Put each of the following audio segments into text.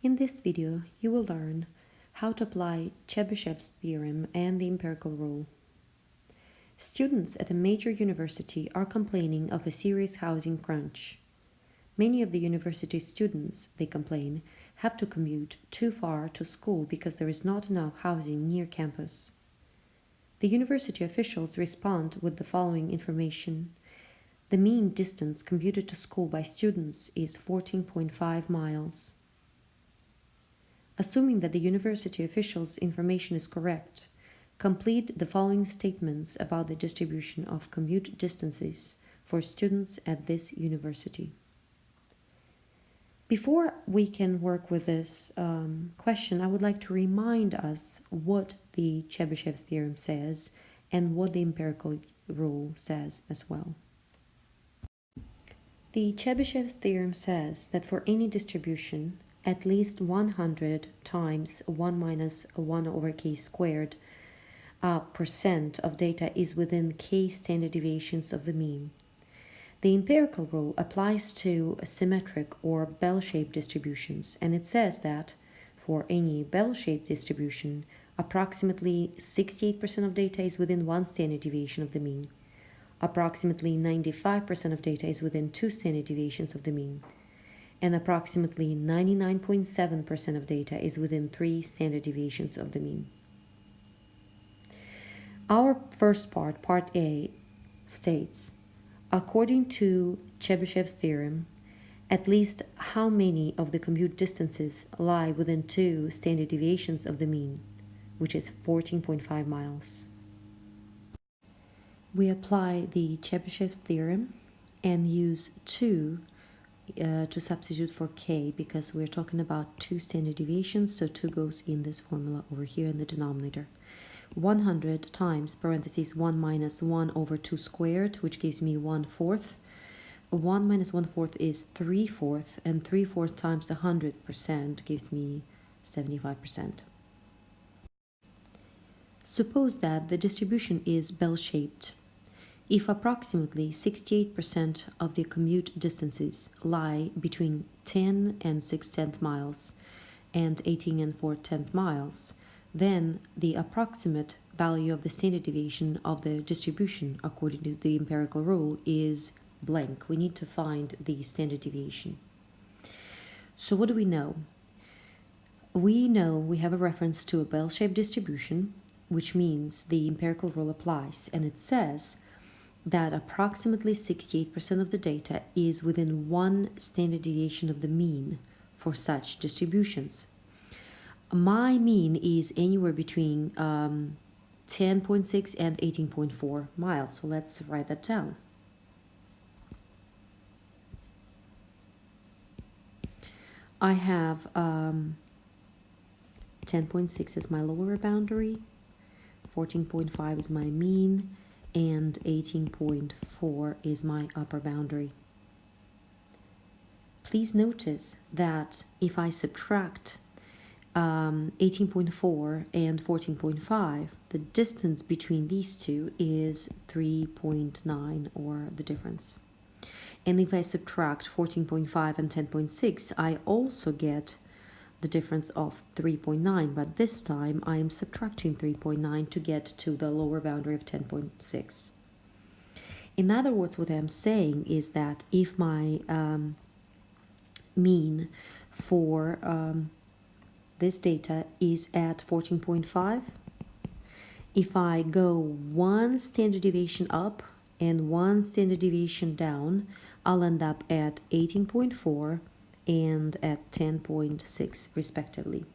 In this video, you will learn how to apply Chebyshev's theorem and the empirical rule. Students at a major university are complaining of a serious housing crunch. Many of the university students, they complain, have to commute too far to school because there is not enough housing near campus. The university officials respond with the following information. The mean distance commuted to school by students is 14.5 miles. Assuming that the university officials' information is correct, complete the following statements about the distribution of commute distances for students at this university. Before we can work with this question, I would like to remind us what the Chebyshev's theorem says and what the empirical rule says as well. The Chebyshev's theorem says that for any distribution, at least 100 times 1 minus 1 over k squared percent of data is within k standard deviations of the mean. The empirical rule applies to symmetric or bell-shaped distributions, and it says that for any bell-shaped distribution, approximately 68% of data is within 1 standard deviation of the mean. Approximately 95% of data is within 2 standard deviations of the mean, and approximately 99.7% of data is within 3 standard deviations of the mean. Our first part, Part A, states, according to Chebyshev's theorem, at least how many of the commute distances lie within 2 standard deviations of the mean, which is 14.5 miles. We apply the Chebyshev's theorem and use 2 to substitute for k because we're talking about 2 standard deviations, so 2 goes in this formula over here in the denominator. 100 times parentheses 1 minus 1 over 2 squared, which gives me 1/4. 1 minus 1/4 is 3/4, and 3/4 times 100% gives me 75%. Suppose that the distribution is bell-shaped. If approximately 68% of the commute distances lie between 10 and 6/10 miles and 18 and 4/10 miles, then the approximate value of the standard deviation of the distribution according to the empirical rule is blank. We need to find the standard deviation. So what do we know? We know we have a reference to a bell-shaped distribution, which means the empirical rule applies, and it says that approximately 68% of the data is within 1 standard deviation of the mean for such distributions. My mean is anywhere between 10.6 and 18.4 miles, so let's write that down. I have 10.6 as my lower boundary, 14.5 is my mean, and 18.4 is my upper boundary. Please notice that if I subtract 18.4 and 14.5, the distance between these two is 3.9, or the difference. And if I subtract 14.5 and 10.6, I also get the difference of 3.9, but this time I am subtracting 3.9 to get to the lower boundary of 10.6. In other words, what I'm saying is that if my mean for this data is at 14.5, if I go 1 standard deviation up and 1 standard deviation down, I'll end up at 18.4 and at 10.6 respectively,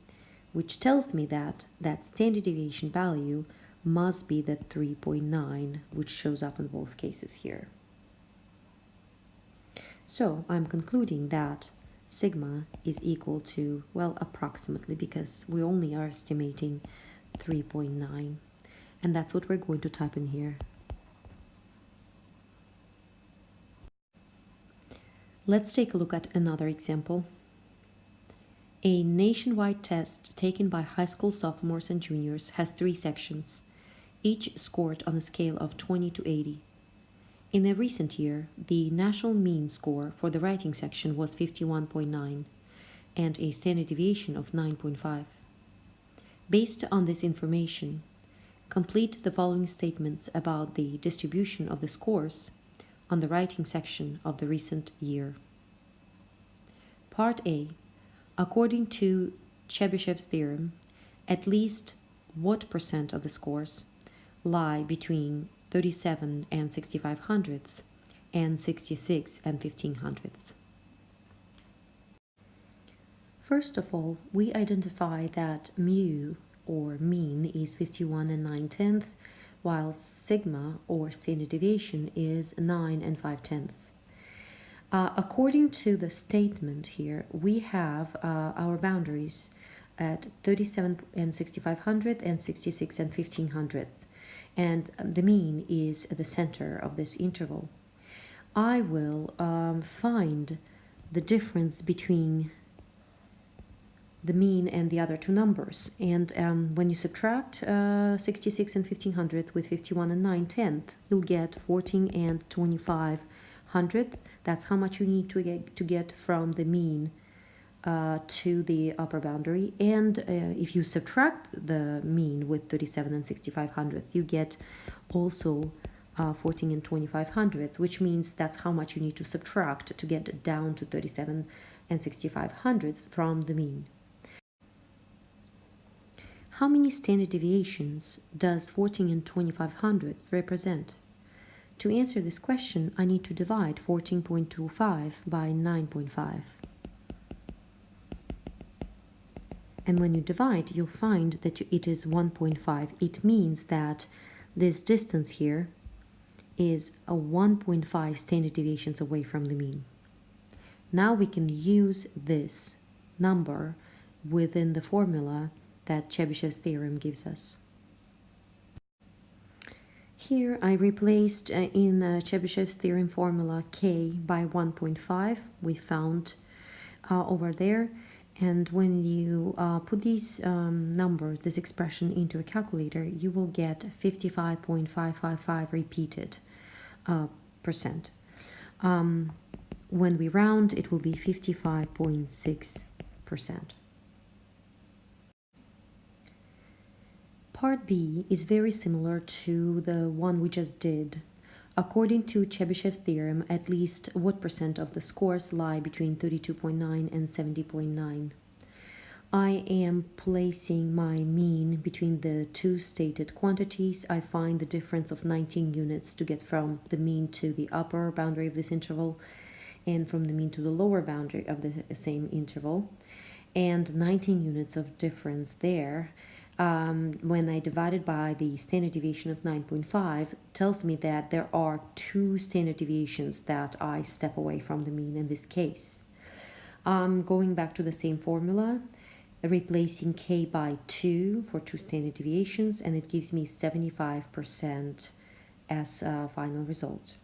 which tells me that that standard deviation value must be the 3.9, which shows up in both cases here. So I'm concluding that sigma is equal to, well, approximately, because we only are estimating 3.9, and that's what we're going to type in here. Let's take a look at another example. A nationwide test taken by high school sophomores and juniors has 3 sections, each scored on a scale of 20 to 80. In a recent year, the national mean score for the writing section was 51.9, and a standard deviation of 9.5. Based on this information, complete the following statements about the distribution of the scores on the writing section of the recent year. Part A. According to Chebyshev's theorem, at least what percent of the scores lie between 37 and 65 hundredths and 66 and 15 hundredths? First of all, we identify that mu, or mean, is 51 and 9/10, while sigma, or standard deviation, is 9 and 5/10. According to the statement here, we have our boundaries at 37 and 65 hundredths and 66 and 15 hundredths, and the mean is the center of this interval. I will find the difference between the mean and the other two numbers, and when you subtract 66 and 15 hundredths with 51 and 9/10, you'll get 14 and 25 hundredths. That's how much you need to get from the mean to the upper boundary. And if you subtract the mean with 37 and 65 hundredths, you get also 14 and 25 hundredths, which means that's how much you need to subtract to get down to 37 and 65 hundredths from the mean. How many standard deviations does 14 and 25 hundredths represent? To answer this question, I need to divide 14.25 by 9.5. And when you divide, you'll find that it is 1.5. It means that this distance here is a 1.5 standard deviations away from the mean. Now we can use this number within the formula that Chebyshev's theorem gives us. Here I replaced in Chebyshev's theorem formula k by 1.5. We found over there. And when you put these numbers, this expression, into a calculator, you will get 55.555 repeated percent. When we round, it will be 55.6%. Part B is very similar to the one we just did. According to Chebyshev's theorem, at least what percent of the scores lie between 32.9 and 70.9? I am placing my mean between the two stated quantities. I find the difference of 19 units to get from the mean to the upper boundary of this interval and from the mean to the lower boundary of the same interval, and 19 units of difference there. When I divide it by the standard deviation of 9.5, tells me that there are two standard deviations that I step away from the mean in this case. Going back to the same formula, replacing k by 2 for two standard deviations, and it gives me 75% as a final result.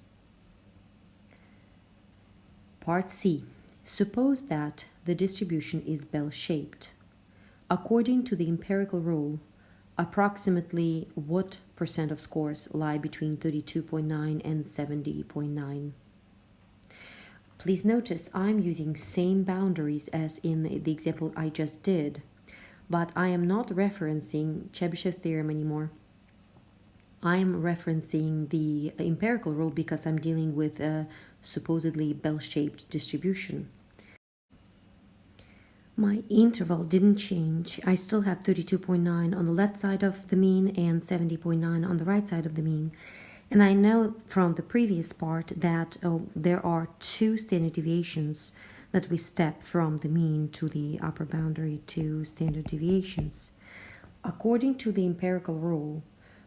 Part C. Suppose that the distribution is bell-shaped. According to the empirical rule, approximately what percent of scores lie between 32.9 and 70.9? Please notice I'm using same boundaries as in the example I just did, but I am not referencing Chebyshev's theorem anymore. I am referencing the empirical rule because I'm dealing with a supposedly bell-shaped distribution. My interval didn't change. I still have 32.9 on the left side of the mean and 70.9 on the right side of the mean. And I know from the previous part that there are two standard deviations that we step from the mean to the upper boundary, two standard deviations. According to the empirical rule,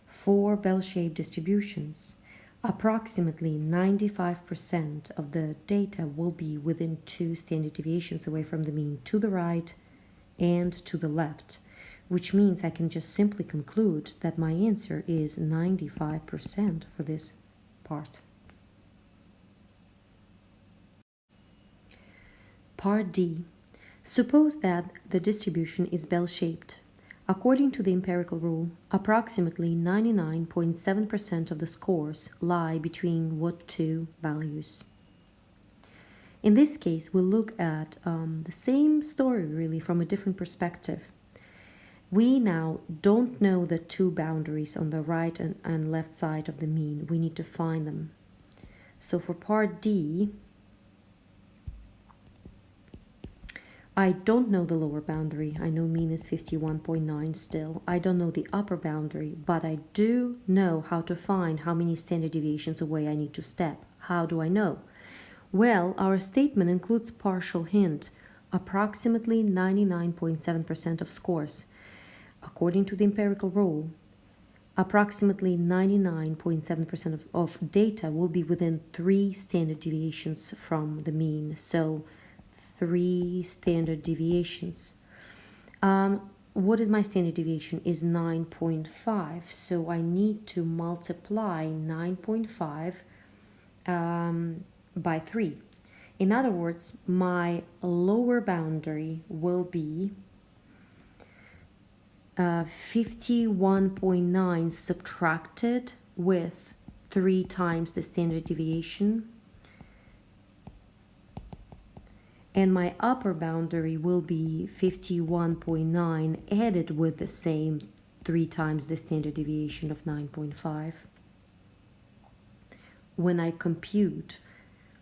for bell-shaped distributions, approximately 95% of the data will be within two standard deviations away from the mean, to the right and to the left, which means I can just simply conclude that my answer is 95% for this part. Part D. Suppose that the distribution is bell-shaped. According to the empirical rule, approximately 99.7% of the scores lie between what two values? In this case, we'll look at the same story really from a different perspective. We now don't know the two boundaries on the right and left side of the mean. We need to find them. So for part D, I don't know the lower boundary. I know mean is 51.9 still. I don't know the upper boundary, but I do know how to find how many standard deviations away I need to step. How do I know? Well, our statement includes partial hint, approximately 99.7% of scores. According to the empirical rule, approximately 99.7% of data will be within 3 standard deviations from the mean. So 3 standard deviations. What is my standard deviation? Is 9.5. So I need to multiply 9.5 by 3. In other words, my lower boundary will be 51.9 subtracted with 3 times the standard deviation. And my upper boundary will be 51.9 added with the same 3 times the standard deviation of 9.5. When I compute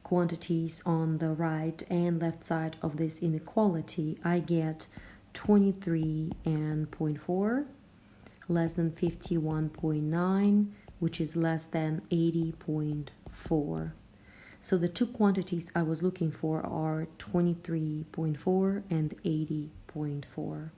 quantities on the right and left side of this inequality, I get 23.4 less than 51.9, which is less than 80.4. So the two quantities I was looking for are 23.4 and 80.4.